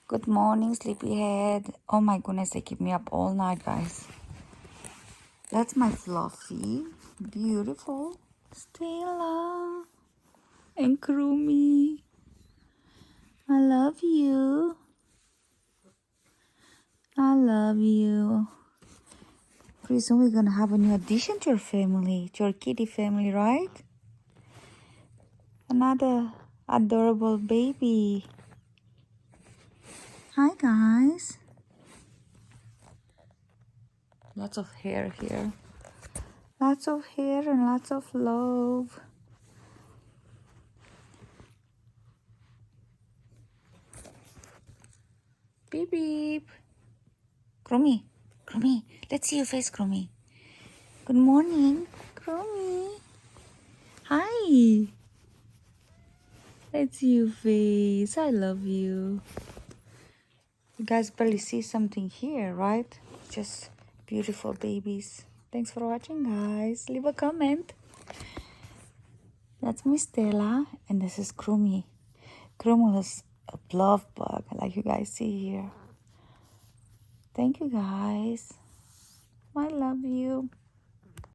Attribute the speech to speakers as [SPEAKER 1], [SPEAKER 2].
[SPEAKER 1] Good morning, sleepyhead. Oh my goodness, they keep me up all night, guys. That's my fluffy, beautiful Stella and Krumi. I love you. I love you. Pretty soon we're gonna have a new addition to our family, to our kitty family, right? Another adorable baby. Hi, guys. Lots of hair here. Lots of hair and lots of love. Beep beep. Krumi, Krumi, let's see your face, Krumi. Good morning, Krumi. Hi. Let's see your face. I love you. You guys barely see something here, right? Just beautiful babies. Thanks for watching, guys. Leave a comment. That's Miss Stella, and this is Krumi. Krumi was a love bug, like you guys see here. Thank you, guys. I love you.